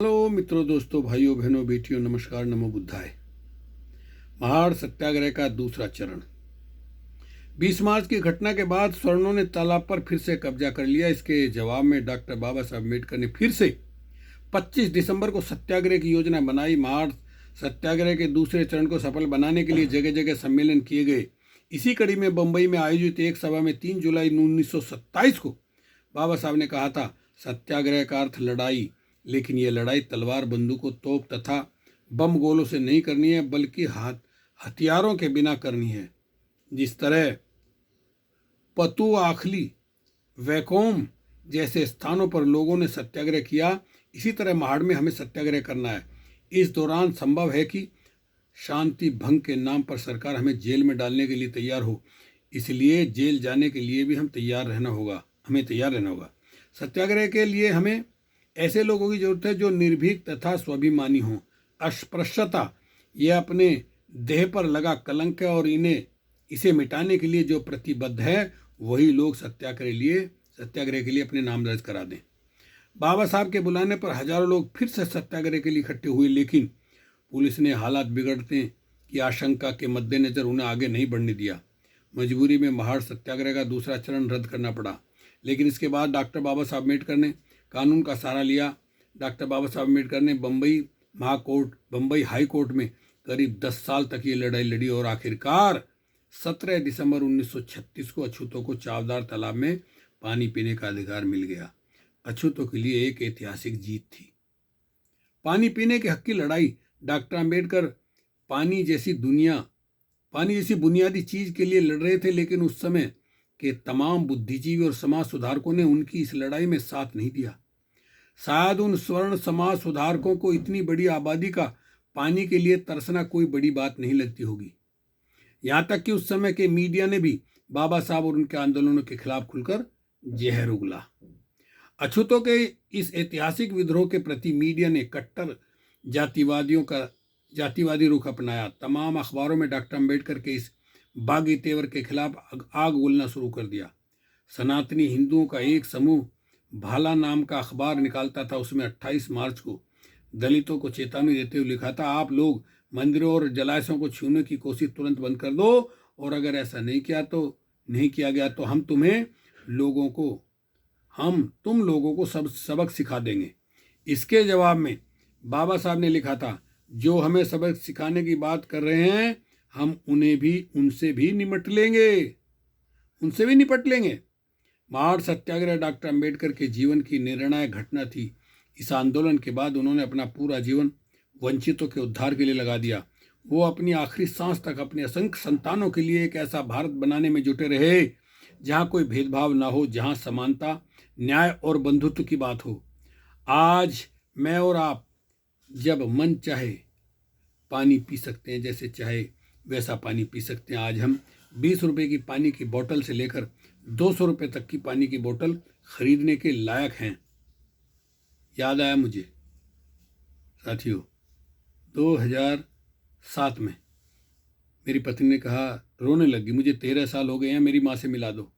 Hello मित्रों, दोस्तों, भाइयों, बहनों, बेटियों, नमस्कार, नमो बुद्धाय। महाड़ सत्याग्रह का दूसरा चरण। 20 मार्च की घटना के बाद स्वर्णों ने तालाब पर फिर से कब्जा कर लिया। इसके जवाब में डॉक्टर बाबा साहब अम्बेडकर ने फिर से 25 दिसंबर को सत्याग्रह की योजना बनाई। महाड़ सत्याग्रह के दूसरे चरण को सफल बनाने के लिए जगह जगह सम्मेलन किए गए। इसी कड़ी में बंबई में आयोजित एक सभा में 3 जुलाई 1927 को बाबा साहब ने कहा था, सत्याग्रह का अर्थ लड़ाई, लेकिन यह लड़ाई तलवार, बंदूकों, तोप तथा बम गोलों से नहीं करनी है, बल्कि हथियारों के बिना करनी है। जिस तरह पतुआखली, वैकोम जैसे स्थानों पर लोगों ने सत्याग्रह किया, इसी तरह महाड़ में हमें सत्याग्रह करना है। इस दौरान संभव है कि शांति भंग के नाम पर सरकार हमें जेल में डालने के लिए तैयार हो, इसलिए जेल जाने के लिए भी हमें तैयार रहना होगा। सत्याग्रह के लिए हमें ऐसे लोगों की जरूरत है जो निर्भीक तथा स्वाभिमानी हों। अस्पृश्यता यह अपने देह पर लगा कलंक है और इसे मिटाने के लिए जो प्रतिबद्ध है, वही लोग सत्याग्रह के लिए अपने नाम दर्ज करा दें। बाबा साहब के बुलाने पर हजारों लोग फिर से सत्याग्रह के लिए इकट्ठे हुए, लेकिन पुलिस ने हालात बिगड़ने की आशंका के मद्देनजर उन्हें आगे नहीं बढ़ने दिया। मजबूरी में महाड़ सत्याग्रह का दूसरा चरण रद्द करना पड़ा। लेकिन इसके बाद डॉक्टर बाबा साहब अम्बेडकर ने कानून का सहारा लिया। डॉक्टर बाबा साहब अम्बेडकर ने बंबई हाई कोर्ट में करीब 10 साल तक ये लड़ाई लड़ी और आखिरकार 17 दिसंबर 1936 को अछूतों को चावदार तालाब में पानी पीने का अधिकार मिल गया। अछूतों के लिए एक ऐतिहासिक जीत थी। पानी पीने के हक की लड़ाई। डॉक्टर अम्बेडकर पानी जैसी बुनियादी चीज के लिए लड़ रहे थे, लेकिन उस समय के तमाम बुद्धिजीवी और समाज सुधारकों ने उनकी इस लड़ाई में साथ नहीं दिया। शायद उन स्वर्ण समाज सुधारकों को इतनी बड़ी आबादी का पानी के लिए तरसना कोई बड़ी बात नहीं लगती होगी। यहाँ तक कि उस समय के मीडिया ने भी बाबा साहब और उनके आंदोलनों के खिलाफ खुलकर जहर उगला। अछूतों के इस ऐतिहासिक विद्रोह के प्रति मीडिया ने कट्टर जातिवादी रुख अपनाया। तमाम अखबारों में डॉक्टर अम्बेडकर के इस बागी तेवर के खिलाफ आग उगलना शुरू कर दिया। सनातनी हिंदुओं का एक समूह भाला नाम का अखबार निकालता था। उसमें 28 मार्च को दलितों को चेतावनी देते हुए लिखा था, आप लोग मंदिरों और जलाशयों को छूने की कोशिश तुरंत बंद कर दो, और अगर ऐसा नहीं किया गया तो हम तुम लोगों को सबक सिखा देंगे। इसके जवाब में बाबा साहब ने लिखा था, जो हमें सबक सिखाने की बात कर रहे हैं, हम उनसे भी निपट लेंगे। महाड़ सत्याग्रह डॉक्टर अम्बेडकर के जीवन की निर्णायक घटना थी। इस आंदोलन के बाद उन्होंने अपना पूरा जीवन वंचितों के उद्धार के लिए लगा दिया। वो अपनी आखिरी सांस तक अपने असंख्य संतानों के लिए एक ऐसा भारत बनाने में जुटे रहे जहां कोई भेदभाव ना हो, जहां समानता, न्याय और बंधुत्व की बात हो। आज मैं और आप जब मन चाहे पानी पी सकते हैं, जैसे चाहे वैसा पानी पी सकते हैं। आज हम 20 रुपए की पानी की बोतल से लेकर 200 रुपए तक की पानी की बोतल खरीदने के लायक हैं। याद आया मुझे साथियों, 2007 में मेरी पत्नी ने कहा, रोने लगी, मुझे 13 साल हो गए हैं, मेरी माँ से मिला दो।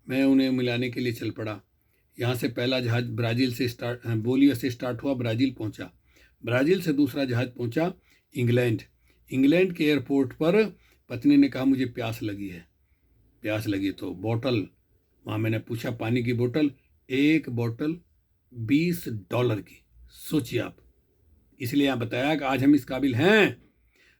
मैं उन्हें मिलाने के लिए चल पड़ा। यहाँ से पहला जहाज बोलिया से स्टार्ट हुआ, ब्राज़ील पहुँचा। ब्राज़ील से दूसरा जहाज पहुँचा इंग्लैंड के एयरपोर्ट पर पत्नी ने कहा, मुझे प्यास लगी तो बोतल, वहाँ मैंने पूछा पानी की बोतल, एक बोतल $20 की। सोचिए आप। इसलिए यहाँ बताया कि आज हम इस काबिल हैं,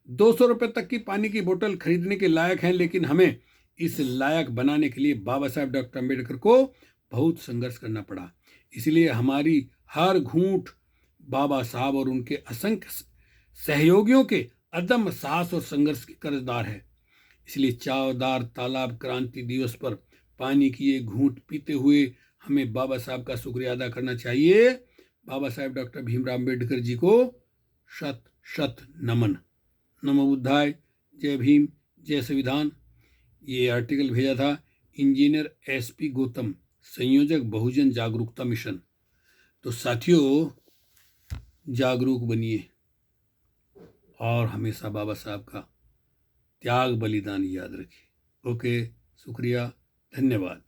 200 रुपए तक की पानी की बोतल खरीदने के लायक हैं, लेकिन हमें इस लायक बनाने के लिए बाबा साहब डॉक्टर अम्बेडकर को बहुत संघर्ष करना पड़ा। इसलिए हमारी हर घूंट बाबा साहब और उनके असंख्य सहयोगियों के अदम्य साहस और संघर्ष की कर्जदार है। इसलिए चावदार तालाब क्रांति दिवस पर पानी की एक घूंट पीते हुए हमें बाबा साहब का शुक्रिया अदा करना चाहिए। बाबा साहब डॉक्टर भीमराव अम्बेडकर जी को शत शत नमन। नमो बुद्धाय। जय भीम, जय संविधान। ये आर्टिकल भेजा था इंजीनियर SP गौतम, संयोजक बहुजन जागरूकता मिशन। तो साथियों, जागरूक बनिए और हमेशा बाबा साहब का त्याग बलिदान याद रखिए। ओके, शुक्रिया, धन्यवाद।